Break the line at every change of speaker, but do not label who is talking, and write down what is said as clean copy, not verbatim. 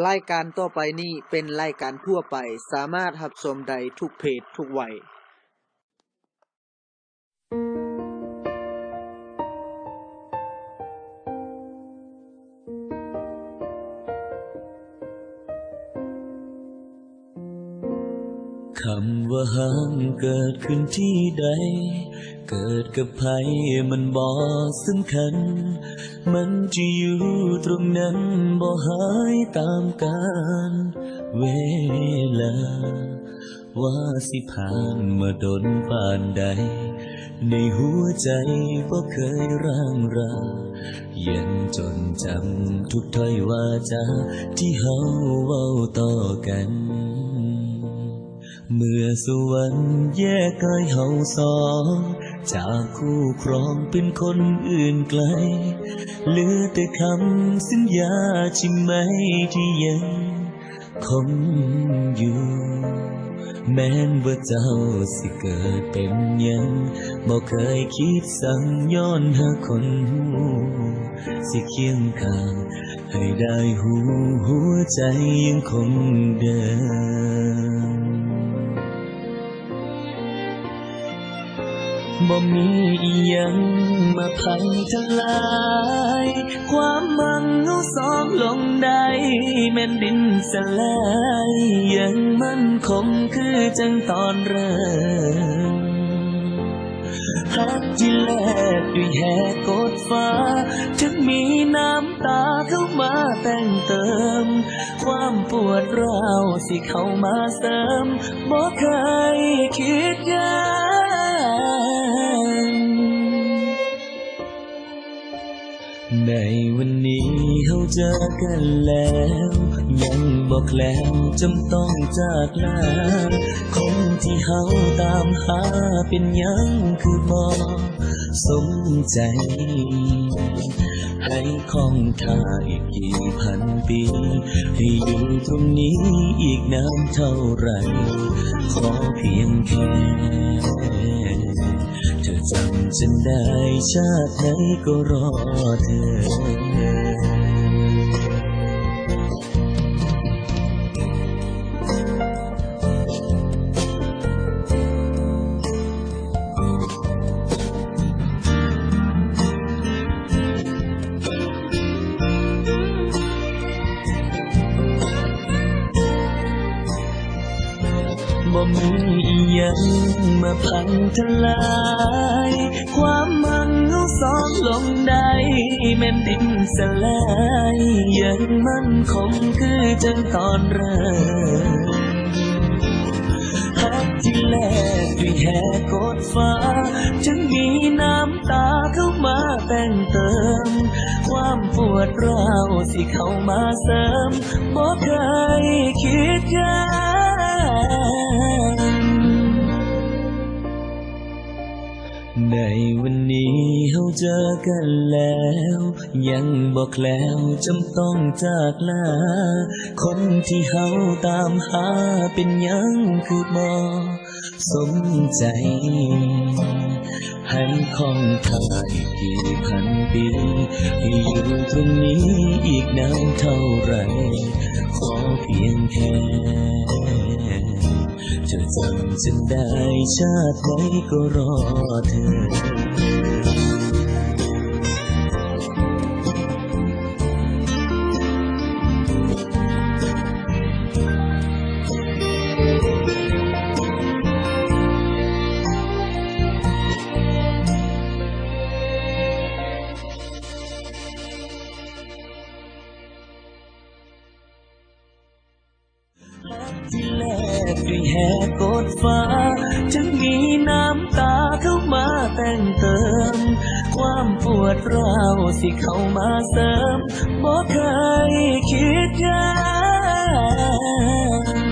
รายการต่อไปนี้เป็นรายการทั่วไปสามารถรับชมได้ทุกเพศทุกวัย
คำว่าหักเกิดขึ้นที่ใดเกิดกับใครมันบ่สำคัญมันจะอยู่ตรงนั้นบ่หายตามกาลเวลาว่าสิผ่านมาดนปานใดในหัวใจบ่เคยร่างรายังจดจำทุกถ้อยวาจาที่เฮาเว้าต่อกันเมื่อสวรรค์แยกกายเฮาสองจากคู่ครองเป็นคนอื่นไกลเหลือแต่คำสัญญาใช่ไหมที่ยังคงอยู่แม้นว่าเจ้าสิเกิดเป็นยังบ่เคยคิดสั่งย้อนหาคนหูสิเคียงข้างให้ได้หูหัวใจยังคงเดิมบ่มีอีหยังมาพังทลายความมั่งเอาสองลงได้แม่นดินสลายยังมั่นคงคือจังตอนเริ่มหักที่แลกด้วยแหกกดฟ้าถึงมีน้ำตาเข้ามาแต่งเติมความปวดร้าวสิเข้ามาเสริมบ่เคยคิดยากในวันนี้เฮาเจอกันแล้วยังบอกแล้วจำต้องจากลาคนที่เฮาตามหาเป็นยังคือบ่สมใจให้คงท่าอีกกี่พันปีให้อยู่ตรงนี้อีกนานเท่าไรขอเพียงแค่เธอจำฉันได้ชาติไหนก็รอเธอบ่มีอีหยังมาพังทลายความมั่งเอาสองลงได้แม่นดินสลายยังมั่นคงคือจังตอนเริ่มหักที่แลกด้วยแหกกดฟ้าถึงมีน้ำตาเข้ามาแต่งเติมความปวดร้าวสิเข้ามาเสริมบ่เคยคิดยากในวันนี้เฮาเจอกันแล้วยังบอกแล้วจำต้องจากลาคนที่เฮาตามหาเป็นยังคือบ่สมใจให้คงท่าอีกกี่พันปีให้อยู่ตรงนี้อีกนานเท่าไรขอเพียงแค่เธอจำฉันได้ชาติไหนก็รอเธอที่แลกด้วยแหกกดฟ้าถึงมีน้ำตาเข้ามาแต่งเติมความปวดร้าวสิเข้ามาเสริมบ่เคยคิดยาก